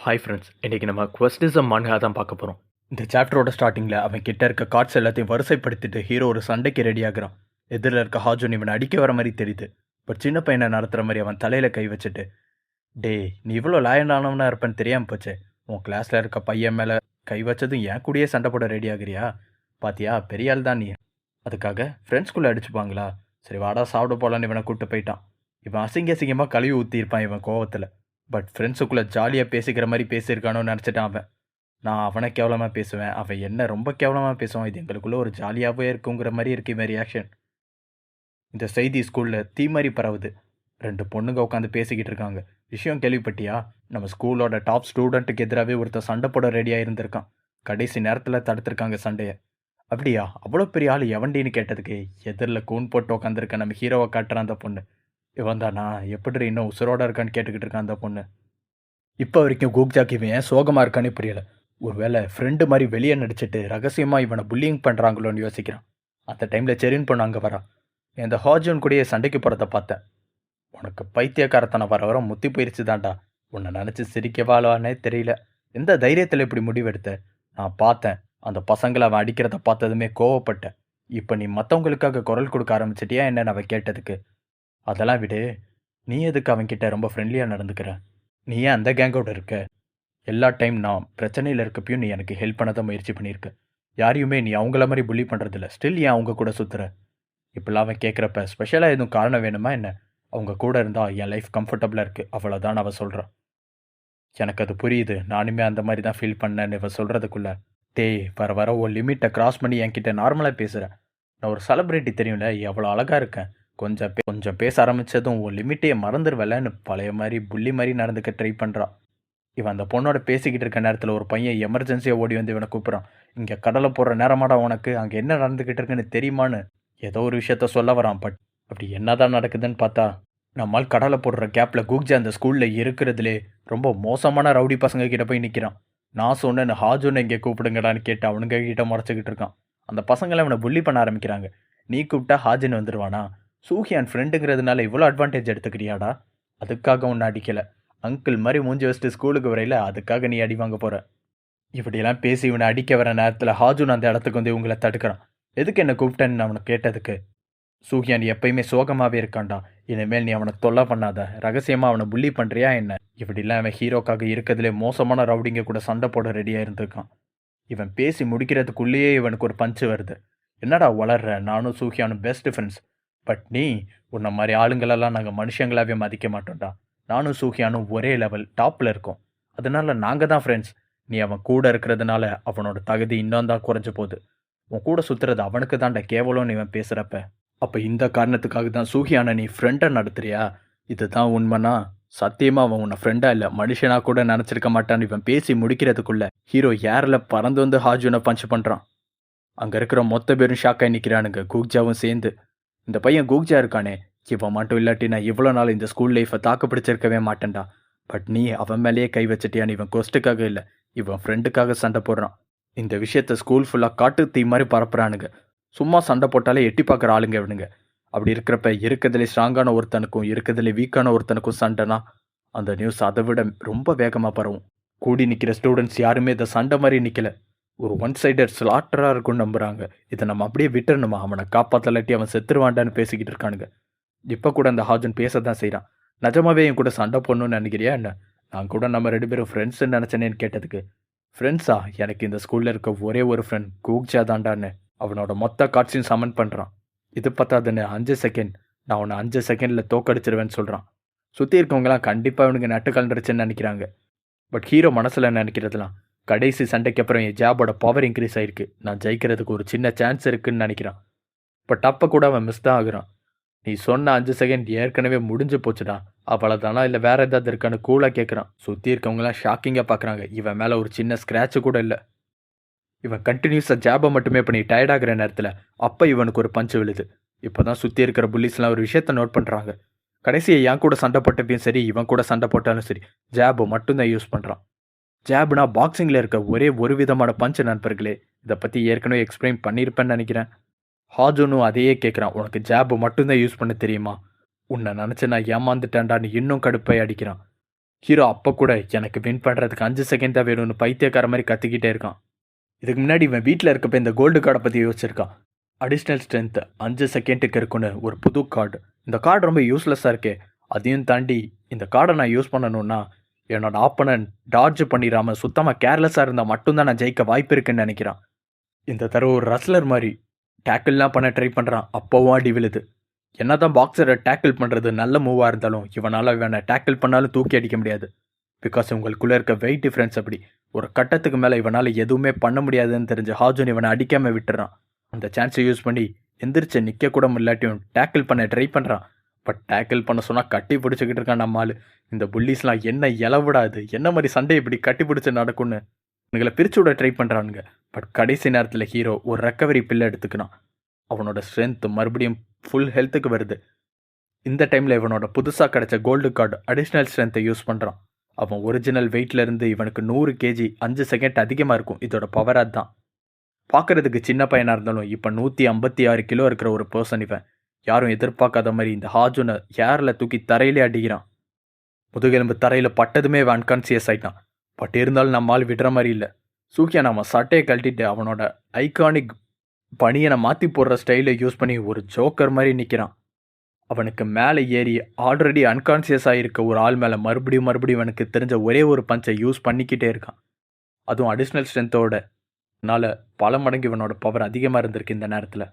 Hi friends, இன்றைக்கி நம்ம குவெஸ்டிசம் மான்கா தான் பார்க்க போகிறோம். இந்த சாப்டரோட ஸ்டார்டிங்கில் அவன் கிட்ட இருக்க கார்ட்ஸ் எல்லாத்தையும் வரிசைப்படுத்திட்டு ஹீரோ ஒரு சண்டைக்கு ரெடி ஆகுறான். எதிரில் இருக்க ஹாஜுன் இவனை அடிக்க வர மாதிரி தெரியுது. பட் சின்ன பையனை நடத்துகிற மாதிரி அவன் தலையில் கை வச்சுட்டு, டேய் நீ இவ்வளோ லாயண்டானவனா இருப்பேன்னு தெரியாமல் போச்சு. உன் கிளாஸில் இருக்க பையன் மேலே கை வச்சதும் என் கூடயே சண்டை போட ரெடி ஆகுறியா? பாத்தியா பெரிய ஆள் தான் நீ. அதுக்காக ஃப்ரெண்ட்ஸ்குள்ளே அடிச்சுப்பாங்களா? சரி வாடா சாப்பிட போகலான்னு இவனை கூப்பிட்டு போயிட்டான். இவன் அசிங்கமாக கழுவி ஊற்றியிருப்பான் இவன் கோவத்தில். பட் ஃப்ரெண்ட்ஸுக்குள்ளே ஜாலியாக பேசிக்கிற மாதிரி பேசியிருக்கானோன்னு நினச்சிட்டான் அவன். நான் அவனை கேவலமாக பேசுவேன், அவன் என்ன ரொம்ப கேவலமாக பேசுவான், இது எங்களுக்குள்ளே ஒரு ஜாலியாகவே இருக்குங்கிற மாதிரி இருக்கு இவன் ரியாக்ஷன். இந்த செய்தி ஸ்கூலில் தீ மாதிரி பரவுது. 2 பொண்ணுங்க உட்காந்து பேசிக்கிட்டு இருக்காங்க. விஷயம் கேள்விப்பட்டியா? நம்ம ஸ்கூலோட டாப் ஸ்டூடெண்ட்டுக்கு எதிராகவே ஒருத்தர் சண்டை போட ரெடியாக இருந்திருக்கான். கடைசி நேரத்தில் தடுத்துருக்காங்க சண்டையை. அப்படியா? அவ்வளோ பெரிய ஆள் எவண்டின்னு கேட்டதுக்கு எதிரில் கூன் போட்டு உட்காந்துருக்க நம்ம ஹீரோவை காட்டுறான் அந்த பொண்ணு. இவன் தானா? எப்படி இன்னும் உசுரோட இருக்கான்னு கேட்டுக்கிட்டு இருக்கான் அந்த பொண்ணு. இப்போ வரைக்கும் கூக்ஜாக்கு இவன் ஏன் சோகமாக இருக்கானே புரியல. ஒருவேளை ஃப்ரெண்டு மாதிரி வெளியே நடிச்சிட்டு ரகசியமாக இவனை புல்லிங் பண்ணுறாங்களோன்னு யோசிக்கிறான். அந்த டைமில் செரின் பொண்ணு அங்கே வரா. இந்த ஹாஜூன் கூடயே சண்டைக்கு போகிறத பார்த்தேன். உனக்கு பைத்தியக்காரத்தனை வர வர முத்தி போயிடுச்சு தான்டா. உன்னை நினச்சி சிரிக்கவாளானே தெரியல. எந்த தைரியத்தில் இப்படி முடிவெடுத்த? நான் பார்த்தேன், அந்த பசங்களை அவன் அடிக்கிறத பார்த்ததுமே கோவப்பட்டேன். இப்போ நீ மற்றவங்களுக்காக குரல் கொடுக்க ஆரம்பிச்சிட்டியா என்னன்னு அவன் கேட்டதுக்கு, அதெல்லாம் விடு, நீ எதுக்கு அவன்கிட்ட ரொம்ப ஃப்ரெண்ட்லியாக நடந்துக்கிற? நீ ஏன் அந்த கேங்கோட இருக்க? எல்லா டைம் நான் பிரச்சனையில் இருக்கப்பையும் நீ எனக்கு ஹெல்ப் பண்ண தான் முயற்சி பண்ணியிருக்க. யாரையுமே நீ அவங்கள மாதிரி புள்ளி பண்ணுறதில்ல. ஸ்டில் ஏன் அவங்க கூட சுற்றுற? இப்படிலாம் அவன் கேட்குறப்ப ஸ்பெஷலாக எதுவும் காரணம் வேணுமா என்ன? அவங்க கூட இருந்தால் என் லைஃப் கம்ஃபர்டபுளாக இருக்குது, அவ்வளோதான் அவன் சொல்கிறான். எனக்கு அது புரியுது, நானுமே அந்த மாதிரி தான் ஃபீல் பண்ணேன்னு இவன் சொல்கிறதுக்குள்ள, டேய் வர வர ஒரு லிமிட்டை கிராஸ் பண்ணி என்கிட்ட நார்மலாக பேசுகிறேன். நான் ஒரு செலிப்ரிட்டி தெரியும்ல, எவ்வளோ அழகாக இருக்கேன். கொஞ்சம் பேச ஆரம்பித்ததும் உன் லிமிட்டையே மறந்துடுவலன்னு பழைய மாதிரி புள்ளி மாதிரி நடந்துக்க ட்ரை பண்ணுறான். இவன் அந்த பொண்ணோட பேசிக்கிட்டு இருக்க நேரத்தில் ஒரு பையன் எமர்ஜென்சியாக ஓடி வந்து இவனை கூப்பிட்றான். இங்கே கடலை போடுற நேரமாடா உனக்கு, அங்கே என்ன நடந்துக்கிட்டு இருக்குன்னு தெரியுமான்னு ஏதோ ஒரு விஷயத்த சொல்ல வரான். பட் அப்படி என்னதான் நடக்குதுன்னு பார்த்தா, நம்மால் கடலை போடுற கேப்பில் கூக்ஜா அந்த ஸ்கூலில் இருக்கிறதுலே ரொம்ப மோசமான ரவுடி பசங்க கிட்ட போய் நிற்கிறான். நான் சொன்னேன்னு ஹாஜுன்னு இங்கே கூப்பிடுங்கடான்னு கேட்டு அவனுங்க கிட்ட முறைச்சிக்கிட்டு இருக்கான். அந்த பசங்களை அவனை புள்ளி பண்ண ஆரம்பிக்கிறாங்க. நீ கூப்பிட்டா ஹாஜின் வந்துடுவானா? சூஹியான் ஃப்ரெண்டுங்கிறதுனால இவ்வளோ அட்வான்டேஜ் எடுத்துக்கிறியாடா? அதுக்காக உன்னை அடிக்கலை. அங்கிள் மாதிரி மூஞ்சி வச்சுட்டு ஸ்கூலுக்கு வரையில அதுக்காக நீ அடி வாங்க போகிற. இப்படியெல்லாம் பேசி இவனை அடிக்க வர நேரத்தில் ஹாஜுன் அந்த இடத்துக்கு வந்து இவங்களை தடுக்கிறான். எதுக்கு என்னை கூப்பிட்டேன்னு அவனை கேட்டதுக்கு, சூஹியான் எப்பயுமே சோகமாகவே இருக்கான்டா, இனிமேல் நீ அவனை தொல்லை பண்ணாத, ரகசியமாக அவனை புள்ளி பண்ணுறியா என்ன? இப்படிலாம் அவன் ஹீரோக்காக இருக்கிறதுலே மோசமான ரவுடிங்க கூட சண்டை போட ரெடியாக இருந்திருக்கான். இவன் பேசி முடிக்கிறதுக்குள்ளேயே இவனுக்கு ஒரு பஞ்சு வருது. என்னடா வளர்ற, நானும் சூஹியானும் பெஸ்ட் ஃப்ரெண்ட்ஸ். பட் நீ, உன்ன மாதிரி ஆளுங்களெல்லாம் நாங்கள் மனுஷங்களாகவே மதிக்க மாட்டோம்டா. நானும் சூஹியானும் ஒரே லெவல் டாப்பில் இருக்கோம். அதனால நாங்கள் தான் ஃப்ரெண்ட்ஸ். நீ அவன் கூட இருக்கிறதுனால அவனோட தகுதி இன்னும் தான் குறைஞ்ச போகுது. உன் கூட சுற்றுறது அவனுக்கு தான்டா கேவலம்னு இவன் பேசுகிறப்ப, அப்போ இந்த காரணத்துக்காக தான் சூஹியானை நீ ஃப்ரெண்டை நடத்துறியா? இதுதான் உண்மைனா சத்தியமாக அவன் உன்னை ஃப்ரெண்டாக இல்லை மனுஷனாக கூட நினச்சிருக்க மாட்டான்னு இவன் பேசி முடிக்கிறதுக்குள்ள ஹீரோ ஏரில் பறந்து வந்து ஹாஜுனை பஞ்ச் பண்ணுறான். அங்கே இருக்கிற மொத்த பேரும் ஷாக்காக நிற்கிறானுங்க, கூக்ஜாவும் சேர்ந்து. இந்த பையன் கூக்ஜா இருக்கானே, இவன் மட்டும் இல்லாட்டி நான் இவ்வளோ நாள் இந்த ஸ்கூல் லைஃப்பை தாக்கு பிடிச்சிருக்கவே மாட்டேன்டா. பட் நீ அவன் மேலேயே கை வச்சிட்டியான்னு இவன் கொஸ்ட்டுக்காக இல்லை, இவன் ஃப்ரெண்டுக்காக சண்டை போடுறான். இந்த விஷயத்த ஸ்கூல் ஃபுல்லாக காட்டு தீ மாதிரி பரப்புறானுங்க. சும்மா சண்டை போட்டாலே எட்டி பார்க்குற ஆளுங்க இவனுங்க. அப்படி இருக்கிறப்ப இருக்கிறதுலே ஸ்ட்ராங்கான ஒருத்தனுக்கும் இருக்கிறதுலே வீக்கான ஒருத்தனுக்கும் சண்டைனா அந்த நியூஸ் அதை விட ரொம்ப வேகமாக பரவும். கூடி நிற்கிற ஸ்டூடெண்ட்ஸ் யாருமே இதை சண்டை மாதிரி நிற்கலை, ஒரு ஒன் சைடட் ஸ்லாட்டராக இருக்கும்னு நம்புகிறாங்க. இதை நம்ம அப்படியே விட்டுறணுமா? அவனை காப்பாற்றலாட்டி அவன் செத்துருவான்டான்னு பேசிக்கிட்டு இருக்கானுங்க. இப்போ கூட அந்த ஹாஜன் பேச தான் செய்கிறான். நிஜமாவே என் கூட சண்டை போடணும்னு நினைக்கிறியா என்ன? நான் கூட நம்ம 2 பேரும் ஃப்ரெண்ட்ஸுன்னு நினச்சேனேன்னு கேட்டதுக்கு, ஃப்ரெண்ட்ஸா? எனக்கு இந்த ஸ்கூலில் இருக்க ஒரே ஒரு ஃப்ரெண்ட் கூக்ஜா தாண்டான்னு அவனோட மொத்த காட்சியும் சமன் பண்ணுறான். இது பார்த்தாதுன்னு 5 செகண்ட், நான் அவனை 5 செகண்டில் தோக்கடிச்சிருவேன்னு சொல்கிறான். சுற்றி இருக்கவங்களாம் கண்டிப்பாக அவனுக்கு நட்டு கலந்துருச்சுன்னு நினைக்கிறாங்க. பட் ஹீரோ மனசில் நினைக்கிறதுலாம், கடைசி சண்டைக்கு அப்புறம் என் ஜாபோட பவர் இன்க்ரீஸ் ஆகிருக்கு, நான் ஜெயிக்கிறதுக்கு ஒரு சின்ன சான்ஸ் இருக்குன்னு நினைக்கிறான். பட் அப்போ கூட அவன் மிஸ் தான் ஆகுறான். நீ சொன்ன 5 செகண்ட் ஏற்கனவே முடிஞ்சு போச்சுடா, அவ்வளோதானா இல்லை வேறு ஏதாவது இருக்கான்னு கூலாக கேட்குறான். சுற்றி இருக்கவங்களாம் ஷாக்கிங்காக பார்க்குறாங்க. இவன் மேலே ஒரு சின்ன ஸ்க்ராட்சு கூட இல்லை. இவன் கண்டினியூஸாக ஜாபை மட்டுமே பண்ணி டயர்டாகிற நேரத்தில் அப்போ இவனுக்கு ஒரு பஞ்சு விழுது. இப்போ தான் சுற்றி இருக்கிற புள்ளிஸ்லாம் ஒரு விஷயத்த நோட் பண்ணுறாங்க. கடைசியை என் கூட சண்டை போட்டப்பையும் சரி, இவன் கூட சண்டை போட்டாலும் சரி, ஜாபை மட்டும்தான் யூஸ் பண்ணுறான். ஜாப்னா பாக்ஸிங்கில் இருக்க ஒரே ஒரு விதமான பஞ்சு நண்பர்களே. இதை பற்றி ஏற்கனவே எக்ஸ்பிளைன் பண்ணியிருப்பேன்னு நினைக்கிறேன். ஹாஜுனும் அதையே கேட்குறான், உனக்கு ஜாபு மட்டும்தான் யூஸ் பண்ண தெரியுமா? உன்னை நினச்சி நான் ஏமாந்துட்டேன்டான்னு இன்னும் கடுப்பை அடிக்கிறான். ஹீரோ அப்போ கூட எனக்கு வின் பண்ணுறதுக்கு 5 செகண்ட் தான் வேணும்னு பைத்தியக்கார மாதிரி கத்திக்கிட்டே இருக்கான். இதுக்கு முன்னாடி இவன் வீட்டில் இருக்கப்ப இந்த கோல்டு கார்டை பற்றி யோசிச்சிருக்கான். அடிஷ்னல் ஸ்ட்ரென்த் 5 செகண்டுக்கு இருக்குன்னு ஒரு புது கார்டு. இந்த கார்டு ரொம்ப யூஸ்லெஸ்ஸாக இருக்கே. அதையும் தாண்டி இந்த கார்டை நான் யூஸ் பண்ணணும்னா என்னோட ஆப்பனன்ட் டார்ஜ் பண்ணிடாமல் சுத்தமாக கேர்லெஸ்ஸாக இருந்தால் மட்டும்தான் நான் ஜெயிக்க வாய்ப்பு இருக்குன்னு நினைக்கிறான். இந்த தடவை ஒரு ரஸ்லர் மாதிரி டேக்கிள்லாம் பண்ண ட்ரை பண்ணுறான். அப்போவும் அடி விழுது. என்ன தான் பாக்ஸரை டேக்கிள் பண்ணுறது நல்ல மூவாக இருந்தாலும் இவனை டேக்கிள் பண்ணாலும் தூக்கி அடிக்க முடியாது. பிகாஸ் உங்களுக்குள்ளே இருக்க வெயிட் டிஃப்ரென்ஸ் அப்படி. ஒரு கட்டத்துக்கு மேலே இவனால் எதுவுமே பண்ண முடியாதுன்னு தெரிஞ்ச ஹாஜுன் இவனை அடிக்காமல் விட்டுறான். அந்த சான்ஸை யூஸ் பண்ணி எந்திரிச்சு நிற்க கூட இல்லாட்டியும் டேக்கிள் பண்ண ட்ரை பண்ணுறான். பட் டேக்கிள் பண்ண சொன்னால் கட்டி பிடிச்சிக்கிட்டு இருக்கான் நம்ம ஆள். இந்த புல்லிஸ்லாம் என்ன இலவிடாது, என்ன மாதிரி சண்டை இப்படி கட்டி பிடிச்சி நடக்கும்னு இவங்களை பிரிச்சு விட ட்ரை பண்ணுறானுங்க. பட் கடைசி நேரத்தில் ஹீரோ ஒரு ரெக்கவரி பில்லை எடுத்துக்கிறான். அவனோட ஸ்ட்ரென்த் மறுபடியும் ஃபுல் ஹெல்த்துக்கு வருது. இந்த டைமில் இவனோட புதுசாக கிடைச்ச கோல்டு கார்டு அடிஷ்னல் ஸ்ட்ரென்த்தை யூஸ் பண்ணுறான். அவன் ஒரிஜினல் வெயிட்லேருந்து இவனுக்கு 100 கேஜி 5 செகண்ட் அதிகமாக இருக்கும். இதோட பவர் அதுதான். பார்க்குறதுக்கு சின்ன பையனாக இருந்தாலும் இப்போ 156 கிலோ இருக்கிற ஒரு பர்சன் இவன். யாரும் எதிர்பார்க்காத மாதிரி இந்த ஹாஜுனை ஏரில் தூக்கி தரையிலே அடிக்கிறான். முதுகெலும்பு தரையில் பட்டதுமே அவன் அன்கான்சியஸ் ஆகிட்டான். பட் இருந்தாலும் நம்மால் விடுற மாதிரி இல்லை. சூக்கியான் அவன் சட்டையை கழட்டிட்டு அவனோட ஐகானிக் பனியனை மாற்றி போடுற ஸ்டைலை யூஸ் பண்ணி ஒரு ஜோக்கர் மாதிரி நிற்கிறான். அவனுக்கு மேலே ஏறி ஆல்ரெடி அன்கான்சியஸ் ஆகிருக்க ஒரு ஆள் மேலே மறுபடியும் அவனுக்கு தெரிஞ்ச ஒரே ஒரு பஞ்சை யூஸ் பண்ணிக்கிட்டே இருக்கான். அதுவும் அடிஷ்னல் ஸ்ட்ரென்த்தோட பல மடங்கு இவனோட பவர் அதிகமாக இருந்திருக்கு இந்த நேரத்தில்.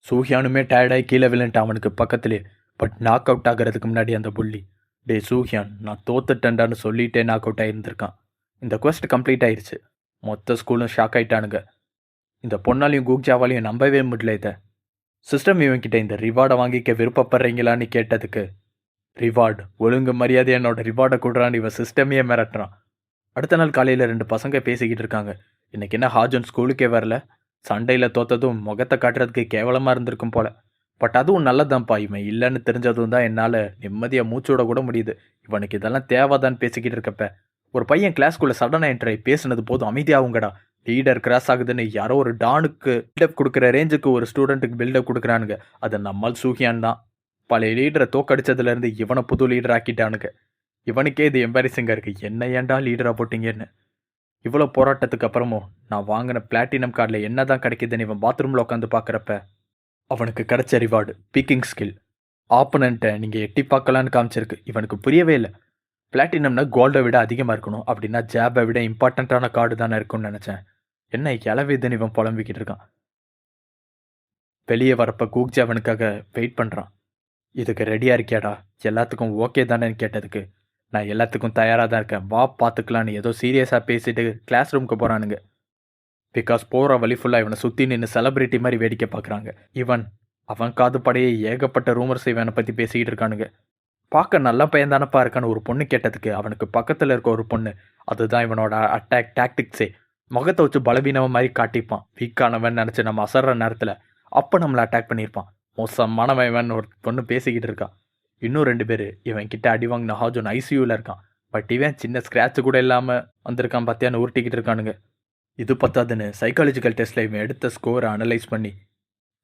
சூஹியானுமே டயர்டாகி கீழே விழுந்துட்டான் அவனுக்கு பக்கத்துலேயே. பட் நாக் அவுட் ஆகிறதுக்கு முன்னாடி அந்த புள்ளி, டே சூஹியான் நான் தோத்துட்டேன்டான்னு சொல்லிட்டே நாக் அவுட் ஆகியிருந்திருக்கான். இந்த குவெஸ்ட் கம்ப்ளீட் ஆயிடுச்சு. மொத்த ஸ்கூலும் ஷாக் ஆகிட்டானுங்க. இந்த பொண்ணாலையும் கூக்ஜாவாலையும் நம்பவே முடியல இதை. சிஸ்டம் இவன்கிட்ட இந்த ரிவார்டை வாங்கிக்க விருப்பப்படுறீங்களான்னு கேட்டதுக்கு, ரிவார்டு ஒழுங்கு மரியாதை என்னோட ரிவார்டை கொடுறான்னு இவன் சிஸ்டமே மிரட்டுறான். அடுத்த நாள் காலையில் 2 பசங்க பேசிக்கிட்டு இருக்காங்க. இன்னைக்கு என்ன ஹாஜன் ஸ்கூலுக்கே வரல? சண்டையில் தோத்ததும் முகத்தை காட்டுறதுக்கு கேவலமாக இருந்திருக்கும் போல. பட் அதுவும் நல்லதான்ப்பா, இவன் இல்லைன்னு தெரிஞ்சதும் தான் என்னால் நிம்மதியாக மூச்சோட கூட முடியுது. இவனுக்கு இதெல்லாம் தேவைதான்னு பேசிக்கிட்டு இருக்கப்ப ஒரு பையன் கிளாஸ்குள்ளே சடனாக என்ட்ரை பேசுனது போதும் அமைதியாகுங்கடா. லீடர் கிராஸ் ஆகுதுன்னு யாரோ ஒரு டானுக்கு பில்டப் கொடுக்குற ரேஞ்சுக்கு ஒரு ஸ்டூடெண்ட்டுக்கு பில்டப் கொடுக்குறானுங்க. அது நம்மால் சூஹியான் தான். பழைய லீடரை தோக்கடிச்சதுலேருந்து இவனை புது லீடர் ஆக்கிட்டானுங்க. இவனுக்கே இது எம்பாரிசிங்காக இருக்குது. என்ன ஏன்டா லீடராக போட்டிங்கன்னு. இவ்வளோ போராட்டத்துக்கு அப்புறமும் நான் வாங்கின பிளாட்டினம் கார்டில் என்ன தான் கிடைக்குதுன்னு இவன் பாத்ரூமில் உட்காந்து பார்க்குறப்ப அவனுக்கு கிடைச்ச ரிவார்டு பீக்கிங் ஸ்கில். ஆப்பனண்ட்டை நீங்கள் எட்டி பார்க்கலான்னு காமிச்சிருக்கு. இவனுக்கு புரியவே இல்லை. பிளாட்டினம்னா கோல்டை விட அதிகமாக இருக்கணும், அப்படின்னா ஜாபை விட இம்பார்ட்டண்ட்டான கார்டு தானே இருக்கும்னு நினச்சேன். என்ன இளவிதுன்னு இவன் புலம்பிக்கிட்டு இருக்கான். வெளியே வரப்போ கூக்ஜி அவனுக்காக வெயிட் பண்ணுறான். இதுக்கு ரெடியாக இருக்கியாடா, எல்லாத்துக்கும் ஓகே தானேன்னு கேட்டதுக்கு, நான் எல்லாத்துக்கும் தயாராக தான் இருக்கேன், வா பார்த்துக்கலான்னு ஏதோ சீரியஸாக பேசிட்டு கிளாஸ் ரூமுக்கு போகிறானுங்க. பிகாஸ் போகிற வழி ஃபுல்லாக இவனை சுற்றி நின்று செலிப்ரிட்டி மாதிரி வேடிக்கை பார்க்குறாங்க. அவன் காது படையே ஏகப்பட்ட ரூமர்ஸ் இவனை பற்றி பேசிக்கிட்டு இருக்கானுங்க. பார்க்க நல்ல பையன் தானப்பா இருக்கான்னு ஒரு பொண்ணு கேட்டதுக்கு, அவனுக்கு பக்கத்தில் இருக்க ஒரு பொண்ணு, அதுதான் இவனோட அட்டாக் டாக்டிக்ஸே. முகத்தை வச்சு பலவீனவன் மாதிரி காட்டிப்பான். வீக்கானவன் நினச்சி நம்ம அசர்ற நேரத்தில் அப்போ நம்மளை அட்டாக் பண்ணியிருப்பான். மோசமானவன் இவன் ஒரு பொண்ணு பேசிக்கிட்டு இருக்கான். இன்னும் 2 பேர் இவன் கிட்ட அடி வாங்கின ஹாஜோன் ஐசியூவில் இருக்கான். பட் இவன் சின்ன ஸ்க்ராட்சு கூட இல்லாமல் வந்திருக்கான் பார்த்தியான்னு உருட்டிக்கிட்டு இருக்கானுங்க. இது பத்தாதுன்னு சைக்காலஜிக்கல் டெஸ்ட்டில் இவன் எடுத்த ஸ்கோரை அனலைஸ் பண்ணி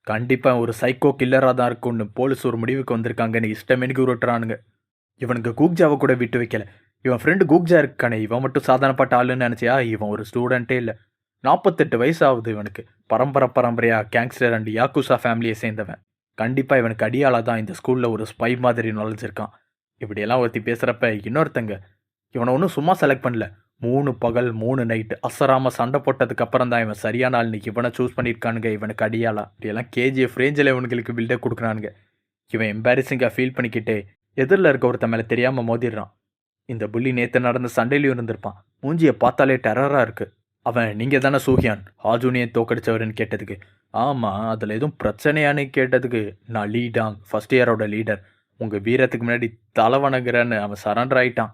கண்டிப்பாக ஒரு சைக்கோ கில்லராக தான் இருக்கும்னு போலீஸ் ஒரு முடிவுக்கு வந்திருக்காங்கன்னு இஷ்டமேனிக்கு உருட்டுறானுங்க. இவனுக்கு கூக்ஜாவை கூட விட்டு வைக்கல. இவன் ஃப்ரெண்டு கூக்ஜா இருக்கானே, இவன் மட்டும் சாதாரணப்பட்ட ஆளுன்னு நினச்சியா? இவன் ஒரு ஸ்டூடெண்ட்டே இல்லை. 48 வயசு ஆகுது இவனுக்கு. பரம்பரையாக கேங்ஸ்டர் அண்ட் யாக்குசா ஃபேமிலியை சேர்ந்தவன். கண்டிப்பாக இவனுக்கு அடியாளாக தான் இந்த ஸ்கூலில் ஒரு ஸ்பை மாதிரி நுழைஞ்சிருக்கான். இப்படியெல்லாம் ஒருத்தி பேசுகிறப்ப இன்னொருத்தங்க இவனை ஒன்றும் சும்மா செலக்ட் பண்ணல. 3 பகல் 3 நைட்டு அசராமல் சண்டை போட்டதுக்கு அப்புறம் தான் இவன் சரியான ஆள் இவனை சூஸ் பண்ணியிருக்கானுங்க. இவனுக்கு அடியாளா இப்படியெல்லாம் KGF ரேஞ்சில் இவனுங்களுக்கு பில்டப் கொடுக்குறானுங்க. இவன் எம்பாரசிங்காக ஃபீல் பண்ணிக்கிட்டே எதிரில் இருக்க ஒருத்த மேலே தெரியாமல் மோதிடுறான். இந்த புள்ளி நேற்று நடந்த சண்டையிலையும் இருந்திருப்பான். மூஞ்சியை பார்த்தாலே டெரராக இருக்குது. அவன் நீங்கள் தானே சூஹியான் ஹாஜூனியை தோக்கடிச்சவருன்னு கேட்டதுக்கு, ஆமாம் அதில் எதுவும் பிரச்சனையான்னு கேட்டதுக்கு, நான் லீடாங் ஃபஸ்ட் இயரோட லீடர், உங்கள் வீரத்துக்கு முன்னாடி தலை வணங்குறேன்னு அவன் சரண்டர் ஆகிட்டான்.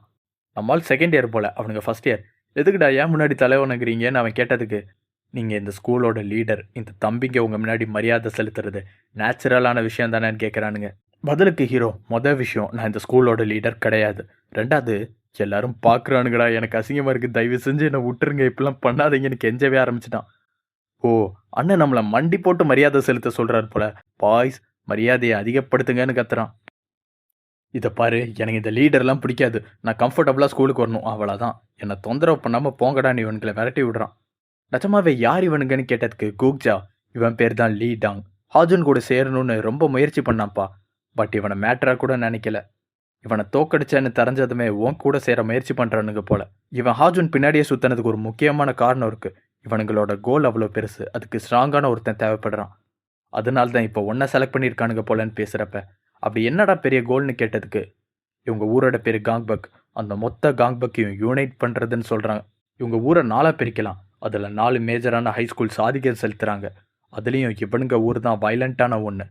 நம்மால் செகண்ட் இயர் போல், அவனுங்க ஃபஸ்ட் இயர். எதுக்குடா ஏன் முன்னாடி தலை வணங்குறீங்கன்னு அவன் கேட்டதுக்கு, நீங்கள் இந்த ஸ்கூலோட லீடர், இந்த தம்பிங்க உங்கள் முன்னாடி மரியாதை செலுத்துறது நேச்சுரலான விஷயம் தானேன்னு கேட்குறானுங்க. பதிலுக்கு ஹீரோ, விஷயம் நான் இந்த ஸ்கூலோட லீடர் கிடையாது. 2வது எல்லாரும் பார்க்குறானுங்கடா, எனக்கு அசிங்கமாக இருக்குது, தயவு செஞ்சு என்னை விட்டுருங்க, இப்படிலாம் பண்ணாதீங்கன்னு கெஞ்சவே ஆரம்பிச்சிட்டான். ஓ அண்ணன் நம்மளை மண்டி போட்டு மரியாதை செலுத்த சொல்கிறார் போல. பாய்ஸ் மரியாதையை அதிகப்படுத்துங்கன்னு கத்துறான். இதை பாரு, எனக்கு இந்த லீடர்லாம் பிடிக்காது. நான் கம்ஃபர்டபுளாக ஸ்கூலுக்கு வரணும், அவ்வளோதான். என்னை தொந்தரவு பண்ணாமல் போங்கடான்னு இவனுங்களை விரட்டி விடுறான். நிஜமாவே யார் இவனுங்கன்னு கேட்டதுக்கு கூக்ஜா, இவன் பேர் தான் லீ டாங். ஹாஜுன் கூட சேரணும்னு ரொம்ப முயற்சி பண்ணான்ப்பா. பட் இவனை மேட்டரா கூட நினைக்கல. இவனை தோக்கடிச்சேன்னு தெரிஞ்சதுமே உன் கூட சேர முயற்சி பண்ணுறானுங்க போல. இவன் ஹாஜுன் பின்னாடியே சுத்தினதுக்கு ஒரு முக்கியமான காரணம் இருக்கு. இவனுங்களோட கோல் அவ்வளோ பெருசு, அதுக்கு ஸ்ட்ராங்கான ஒருத்தன் தேவைப்படுறான். அதனால தான் இப்போ ஒன்றை செலக்ட் பண்ணியிருக்கானுங்க போலன்னு பேசுகிறப்ப, அப்படி என்னடா பெரிய கோல்னு கேட்டதுக்கு, இவங்க ஊரோட பேர் காங்பக். அந்த மொத்த காங்பக்கையும் யூனைட் பண்ணுறதுன்னு சொல்கிறாங்க. இவங்க ஊரை 4 பிரிக்கலாம். அதில் 4 மேஜரான ஹைஸ்கூல்ஸ் ஆதிக்கம் செலுத்துகிறாங்க. அதுலேயும் இவனுங்க ஊர் தான் வைலண்ட்டான ஒன்று.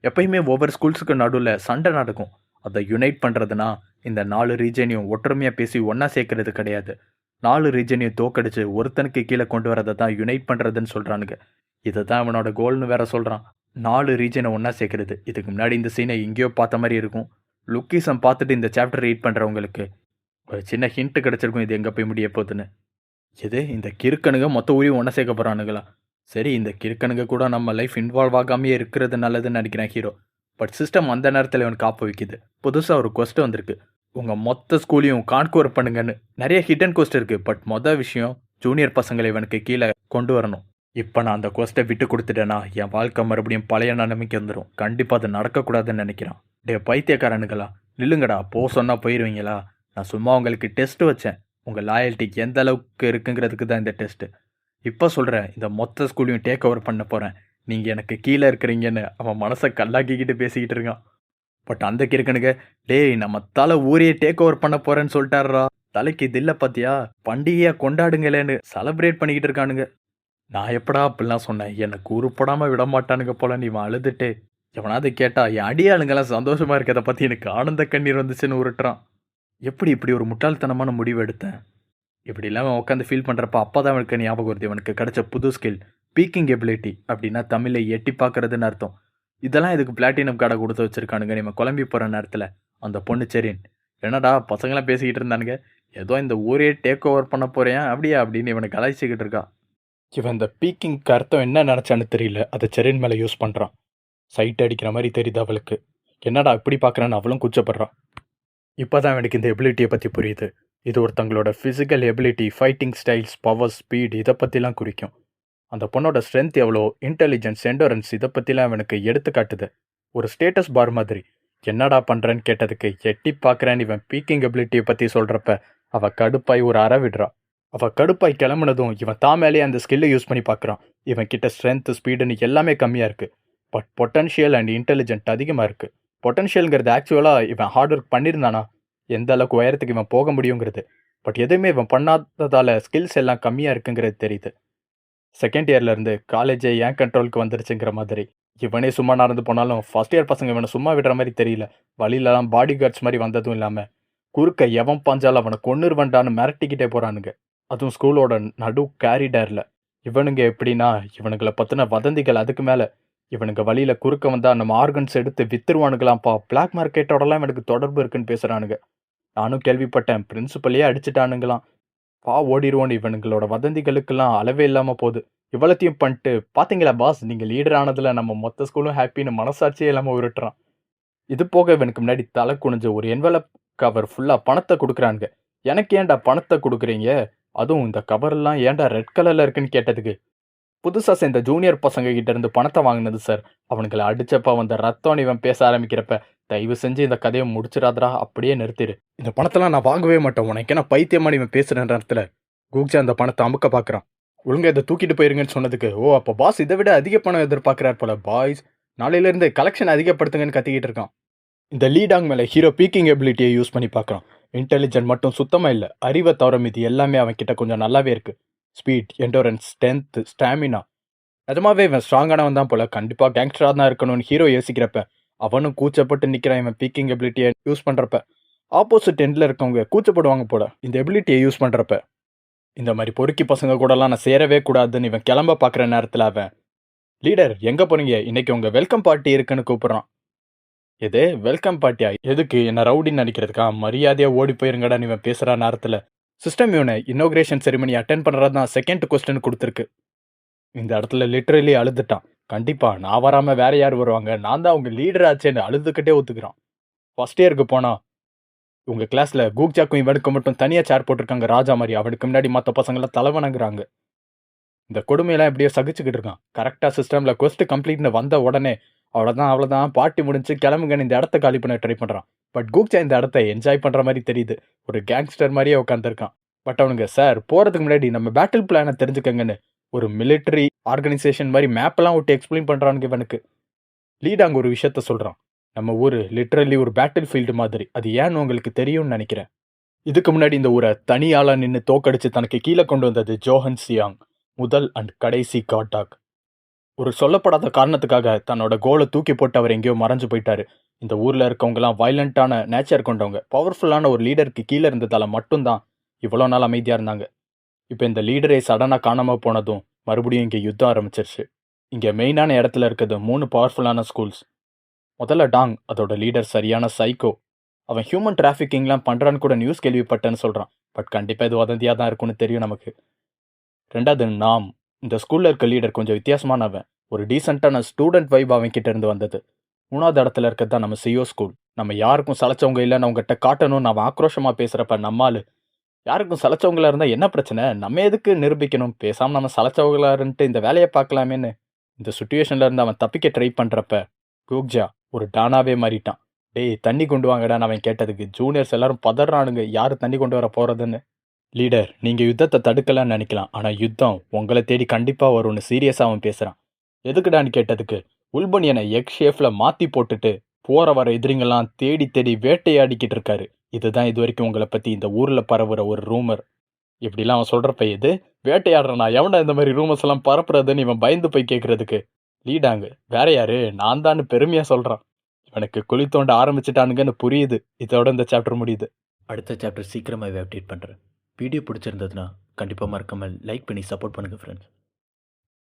எப்பயுமே ஒவ்வொரு ஸ்கூல்ஸுக்கு நடுவில் சண்டை நடக்கும். அதை யுனைட் பண்ணுறதுனா இந்த 4 ரீஜனையும் ஒற்றுமையாக பேசி ஒன்றா சேர்க்கறது கிடையாது. 4 ரீஜனையும் தோக்கடிச்சு ஒருத்தனுக்கு கீழே கொண்டு வரதை தான் யுனைட் பண்ணுறதுன்னு சொல்கிறானுங்க. இதை தான் அவனோட கோல்னு வேற சொல்கிறான். 4 ரீஜனை ஒன்றா சேர்க்கறது. இதுக்கு முன்னாடி இந்த சீனை எங்கேயோ பார்த்த மாதிரி இருக்கும். லுக்கிசம் பார்த்துட்டு இந்த சாப்டர் ரீட் பண்ணுறவங்களுக்கு ஒரு சின்ன ஹிண்ட் கிடச்சிருக்கும் இது எங்கே போய் முடிய போகுதுன்னு. இது இந்த கிறுக்கனுங்க மொத்த ஊரையும் ஒன்றா சேர்க்க போகிறானுங்களா? சரி, இந்த கிறுக்கனுங்க கூட நம்ம லைஃப் இன்வால்வ் ஆகாமையே இருக்கிறது நல்லதுன்னு நினைக்கிறேன் ஹீரோ. பட் சிஸ்டம் அந்த நேரத்தில் இவன் காப்ப வைக்குது. புதுசாக ஒரு கொஸ்ட் வந்திருக்கு. உங்கள் மொத்த ஸ்கூலையும் கான்கோர் பண்ணுங்கன்னு. நிறைய ஹிடன் கொஸ்ட் இருக்குது. பட் மொதல் விஷயம், ஜூனியர் பசங்களை இவனுக்கு கீழே கொண்டு வரணும். இப்போ நான் அந்த கொஸ்ட்டை விட்டு கொடுத்துட்டேன்னா என் வாழ்க்கை மறுபடியும் பழைய நிலைமைக்கு வந்துடும். கண்டிப்பாக அது நடக்கக்கூடாதுன்னு நினைக்கிறான். டே பைத்தியக்காரனுங்களா, நில்லுங்கடா. சொன்னால் போயிடுவீங்களா? நான் சும்மா உங்களுக்கு டெஸ்ட் வச்சேன். உங்கள் லாயல்ட்டிக்கு எந்த அளவுக்கு இருக்குங்கிறதுக்கு தான் இந்த டெஸ்ட்டு. இப்போ சொல்கிறேன், இந்த மொத்த ஸ்கூலையும் டேக் ஓவர் பண்ண போகிறேன். நீங்கள் எனக்கு கீழே இருக்கிறீங்கன்னு அவன் மனசை கல்லாக்கிக்கிட்டு பேசிக்கிட்டு இருக்கான். பட் அந்த கிறுக்கனுங்க, டேய் நம்ம தலை ஊரையே டேக் ஓவர் பண்ண போகிறேன்னு சொல்லிட்டாரா. தலைக்கு இது இல்லை பார்த்தியா, பண்டிகையாக கொண்டாடுங்களேன்னு செலப்ரேட் பண்ணிக்கிட்டு இருக்கானுங்க. நான் எப்படா அப்படிலாம் சொன்னேன், எனக்கு உருப்படாமல் விட மாட்டானுங்க போல. நீ அழுதுட்டே எவனாவது கேட்டா என் அடியாளுங்கெல்லாம் சந்தோஷமாக இருக்கிறத பற்றி எனக்கு ஆனந்த கண்ணீர் வந்துச்சுன்னு உருட்டுறான். எப்படி இப்படி ஒரு முட்டாள்தனமான முடிவு எடுத்தேன்? இப்படிலாம் அவன் உட்காந்து ஃபீல் பண்ணுறப்ப அப்போ தான் அவனுக்கு ஞாபகம் வருது. இவனுக்கு கிடைச்ச புது ஸ்கில் பீக்கிங் எபிலிட்டி. அப்படின்னா தமிழை எட்டி பார்க்கறதுன்னு அர்த்தம். இதெல்லாம் இதுக்கு பிளாட்டினம் கார்டை கொடுத்து வச்சிருக்கானுங்க. நம்ம குழம்பி போகிற நேரத்தில் அந்த பொண்ணு சரின், என்னடா பசங்களாம் பேசிக்கிட்டு இருந்தானுங்க, ஏதோ இந்த ஊரே டேக் ஓவர் பண்ண போகிறேன் அப்படியா அப்படின்னு இவனை கலாய்ச்சிக்கிட்டு இருக்கா. இவன் இந்த பீக்கிங்க்கு அர்த்தம் என்ன நினச்சான்னு தெரியல. அதை செரின் மேலே யூஸ் பண்ணுறான். சைட் அடிக்கிற மாதிரி தெரியுது அவளுக்கு. என்னடா இப்படி பார்க்குறான்னு அவளும் கூச்சப்படுறான். இப்போ தான் எனக்கு இந்த எபிலிட்டியை பற்றி புரியுது. இது ஒருத்தங்களோட physical ability, fighting styles, power, speed, இதை பற்றிலாம் குறிக்கும். அந்த பொண்ணோட ஸ்ட்ரென்த் எவ்வளோ, இன்டெலிஜென்ஸ், எண்டோரன்ஸ், இதை பற்றிலாம் அவனுக்கு எடுத்து காட்டுது. ஒரு ஸ்டேட்டஸ் பார் மாதிரி. என்னடா பண்ணுறேன்னு கேட்டதுக்கு எட்டி பார்க்குறேன்னு இவன் பீக்கிங் எபிலிட்டியை பற்றி சொல்கிறப்ப அவள் கடுப்பாய் ஒரு அற விடுறா. அவள் கடுப்பாய் கிளம்புனதும் இவன் தான் மேலேயே அந்த ஸ்கில்லை யூஸ் பண்ணி பார்க்குறான். இவன் கிட்ட ஸ்ட்ரென்த், ஸ்பீடுன்னு எல்லாமே கம்மியாக இருக்குது. பட் பொட்டன்ஷியல் அண்ட் இன்டெலிஜென்ட் அதிகமாக இருக்குது. பொட்டன்ஷியல்ங்கிறது ஆக்சுவலாக இவன் ஹார்ட் ஒர்க் பண்ணியிருந்தானா எந்த அளவுக்கு உயரத்துக்கு இவன் போக முடியுங்கிறது. பட் எதுவுமே இவன் பண்ணாததால் ஸ்கில்ஸ் எல்லாம் கம்மியாக இருக்குங்கிறது தெரியுது. செகண்ட் இயர்லேருந்து காலேஜே ஏன் கண்ட்ரோலுக்கு வந்துருச்சுங்கிற மாதிரி. இவனே சும்மா நடந்து போனாலும் ஃபர்ஸ்ட் இயர் பசங்க இவனை சும்மா விடுற மாதிரி தெரியல. வழியிலலாம் பாடி கார்ட்ஸ் மாதிரி வந்ததும் இல்லாமல் குறுக்க எவன் பாஞ்சாலும் அவனை கொன்னுருவன்டான்னு மிரட்டிக்கிட்டே போகிறானுங்க. அதுவும் ஸ்கூலோட நடு கேரிடரில். இவனுங்க எப்படின்னா இவனுங்களை பற்றின வதந்திகள். அதுக்கு மேலே இவனுங்க வழியில் குறுக்க வந்தால் நம்ம ஆர்கன்ஸ் எடுத்து வித்துருவானுங்களாம்ப்பா. பிளாக் மார்க்கெட்டோடலாம் எனக்கு தொடர்பு இருக்குன்னு பேசுகிறானுங்க. நானும் கேள்விப்பட்டேன், பிரின்சிபலையே அடிச்சுட்டானுங்களாம். ஓடிடுவோன்னு இவனுங்களோட வதந்திகளுக்கெல்லாம் அளவே இல்லாமல் போகுது. இவ்வளத்தையும் பண்ணிட்டு, பார்த்தீங்களா பாஸ், நீங்கள் லீடர் ஆனதில் நம்ம மொத்த ஸ்கூலும் ஹாப்பின்னு மனசாட்சியே இல்லாமல் உருட்டுறான். இது போக இவனுக்கு முன்னாடி தலை குனிஞ்சு ஒரு என்வலப் கவர் ஃபுல்லாக பணத்தை கொடுக்குறானுங்க. எனக்கு ஏன்டா பணத்தை கொடுக்குறீங்க, அதுவும் இந்த கவரெல்லாம் ஏன்டா ரெட் கலரில் இருக்குன்னு கேட்டதுக்கு, புதுசாக சேர்ந்த ஜூனியர் பசங்க கிட்ட இருந்து பணத்தை வாங்கினது சார். அவனுங்களை அடிச்சப்ப வந்த ரத்தம் இவன் பேச ஆரம்பிக்கிறப்ப, தயவு செஞ்சு இந்த கதையை முடிச்சிடாதரா, அப்படியே நிறுத்திடு. இந்த பணத்தெல்லாம் நான் வாங்கவே மாட்டேன். உனக்கு என்ன பைத்தியமா இவன் பேசுகிற நேரத்தில் கூக்ஜா அந்த பணத்தை அமுக்க பார்க்குறான். ஒழுங்காக இதை தூக்கிட்டு போயிருங்கன்னு சொன்னதுக்கு, ஓ அப்போ பாஸ் இதை விட அதிக பணம் எதிர்பார்க்குறார் போல. பாய்ஸ் நாளையிலேருந்து கலெக்ஷன் அதிகப்படுத்துங்கன்னு கத்திக்கிட்டு இருக்கான். இந்த லீடாங் மேலே ஹீரோ பீக்கிங் எபிலிட்டியை யூஸ் பண்ணி பார்க்குறான். இன்டெலிஜென்ட் மட்டும் சுத்தமாக இல்லை, அறிவை தவிர மீது எல்லாமே அவன் கிட்ட கொஞ்சம் நல்லாவே இருக்குது. ஸ்பீட், எண்டோரன்ஸ், ஸ்ட்ரென்த், ஸ்டாமினா, நிஜமாவே இவன் ஸ்ட்ராங்கானவன் தான் போல. கண்டிப்பாக கேங்ஸ்டராக தான் இருக்கணும்னு ஹீரோ யோசிக்கிறப்ப அவனும் கூச்சப்பட்டு நிற்கிறான். இவன் பீக்கிங் எபிலிட்டியை யூஸ் பண்ணுறப்ப ஆப்போசிட் எண்டில் இருக்கவங்க கூச்சப்படுவாங்க போல இந்த எபிலிட்டியை யூஸ் பண்ணுறப்ப. இந்த மாதிரி பொறுக்கி பசங்க கூடலாம் நான் சேரவே கூடாதுன்னு இவன் கிளம்ப பார்க்குற நேரத்தில் அவன், லீடர் எங்கே போறீங்க, இன்னைக்கு உங்கள் வெல்கம் பார்ட்டி இருக்குன்னு கூப்பிட்றான். எது வெல்கம் பார்ட்டியா? எதுக்கு, என்ன ரவுடின்னு நினைக்கிறதுக்கா? மரியாதையாக ஓடி போயிருங்கடான்னு இவன் பேசுகிற நேரத்தில் சிஸ்டம் இவனை இன்னோகிரேஷன் செரிமனி அட்டென்ட் பண்ணுறது தான் செகண்ட் கொஸ்டின் கொடுத்துருக்கு. இந்த இடத்துல லிட்ரலி அழுதுட்டான். கண்டிப்பாக நான் வராமல் வேற யார் வருவாங்க, நான் தான் அவங்க லீடர் ஆச்சேன்னு அழுதுகிட்டே ஒத்துக்கிறான். ஃபர்ஸ்ட் இயருக்கு போனா உங்க கிளாஸ்ல கூக்ஜாக்கும் இவனுக்கு மட்டும் தனியா சேர் போட்டிருக்காங்க ராஜா மாதிரி. அவனுக்கு முன்னாடி மற்ற பசங்களாம் தலைவணங்குறாங்க. இந்த கொடுமையெல்லாம் எப்படியோ சகிச்சுக்கிட்டு இருக்கான். கரெக்டா சிஸ்டம்ல கொஸ்ட் கம்ப்ளீட்னு வந்த உடனே அவ்வளோதான் பார்ட்டி முடிஞ்சு கிளம்புங்கன்னு இந்த இடத்த காலி பண்ண ட்ரை பண்றான். பட் கூக்ஜா இந்த இடத்த என்ஜாய் பண்ற மாதிரி தெரியுது. ஒரு கேங்ஸ்டர் மாதிரியே உட்காந்துருக்கான். பட் அவனுங்க சார் போறதுக்கு முன்னாடி நம்ம பேட்டில் பிளானை தெரிஞ்சுக்கங்கன்னு ஒரு மிலிட்டரி ஆர்கனைசேஷன் மாதிரி மேப்பெல்லாம் விட்டு எக்ஸ்பிளைன் பண்றானுங்க இவனுக்கு. லீட் அங்க ஒரு விஷயத்த சொல்றான். நம்ம ஊரு லிட்ரலி ஒரு பேட்டில் ஃபீல்டு மாதிரி. அது ஏன்னு உங்களுக்கு தெரியும்னு நினைக்கிறேன். இதுக்கு முன்னாடி இந்த ஊரை தனியாளா நின்று தோக்கடிச்சு தனக்கு கீழே கொண்டு வந்தது ஜோஹன் சியாங், முதல் அண்ட் கடைசி காட்டாக். ஒரு சொல்லப்படாத காரணத்துக்காக தன்னோட கோலை தூக்கி போட்டு அவர் எங்கேயோ மறைஞ்சு போயிட்டாரு. இந்த ஊர்ல இருக்கவங்கலாம் வயலண்டான நேச்சர் கொண்டவங்க. பவர்ஃபுல்லான ஒரு லீடருக்கு கீழே இருந்ததால மட்டும்தான் இவ்வளோ நாள் அமைதியா இருந்தாங்க. இப்போ இந்த லீடரே சடனா காணாம போனதும் மறுபடியும் இங்கே யுத்தம் ஆரம்பிச்சிருச்சு. இங்க மெயினான இடத்துல இருக்கிறது 3 பவர்ஃபுல்லான ஸ்கூல்ஸ். முதல்ல டாங், அதோட லீடர் சரியான சைக்கோ. அவன் ஹியூமன் டிராஃபிக்கிங்லாம் பண்றான்னு கூட நியூஸ் கேள்விப்பட்டேன்னு சொல்றான். பட் கண்டிப்பா இது வதந்தியா தான் இருக்கும்னு தெரியும் நமக்கு. ரெண்டாவது நாம், இந்த ஸ்கூல்ல இருக்க லீடர் கொஞ்சம் வித்தியாசமானவன். ஒரு டீசென்டான ஸ்டூடெண்ட் வைப் அவன் கிட்ட இருந்து வந்தது. மூணாவது இடத்துல இருக்கிறது தான் நம்ம சியோ ஸ்கூல். நம்ம யாருக்கும் சளைச்சவங்க இல்லைன்னு அவங்ககிட்ட காட்டணும்னு அவன் ஆக்ரோஷமா பேசுறப்ப நம்மால் யாருக்கும் சளைச்சவங்களா இருந்தா என்ன பிரச்சனை, நம்ம எதுக்கு நிரூபிக்கணும், பேசாம நம்ம சளைச்சவங்களா இருந்துட்டு இந்த வேலையை பார்க்கலாமேன்னு இந்த சுச்சுவேஷன்ல இருந்து அவன் தப்பிக்க ட்ரை பண்றப்ப கூக்ஜா ஒரு டானாவே மாறிட்டான். டேய் தண்ணி கொண்டு வாங்கடான்னு அவன் கேட்டதுக்கு ஜூனியர்ஸ் எல்லாரும் பதறானுங்க, யாரு தண்ணி கொண்டு வர போறதுன்னு. லீடர், நீங்க யுத்தத்தை தடுக்கலாம்னு நினைக்கலாம், ஆனா யுத்தம் உங்களை தேடி கண்டிப்பா வரும்னு சீரியஸா அவன் பேசுறான். எதுக்குடான்னு கேட்டதுக்கு உல்பனியனை எக் ஷேஃப்ல மாத்தி போட்டுட்டு போற வர எதிரிங்கெல்லாம் தேடி தேடி வேட்டையாடிக்கிட்டு இருக்காரு. இதுதான் இது வரைக்கும் உங்களை பத்தி இந்த ஊர்ல பரவுற ஒரு ரூமர். இப்படிலாம் அவன் சொல்றப்ப எது வேட்டையாடுறனா, எவனா இந்த மாதிரி ரூமர்ஸ் எல்லாம் பரப்புறதுன்னு இவன் பயந்து போய் கேட்கறதுக்கு லீடாங்க வேற யாரு நான் தான் பெருமையா சொல்றான். இவனுக்கு குழி தோண்ட ஆரம்பிச்சிட்டானுங்கன்னு புரியுது. இதோட இந்த சாப்டர் முடியுது. அடுத்த சாப்டர் சீக்கிரமாகவே அப்டேட் பண்ணுறேன். வீடியோ பிடிச்சிருந்ததுன்னா கண்டிப்பாக மறக்காமல் லைக் பண்ணி சப்போர்ட் பண்ணுங்கள் ஃப்ரெண்ட்ஸ்.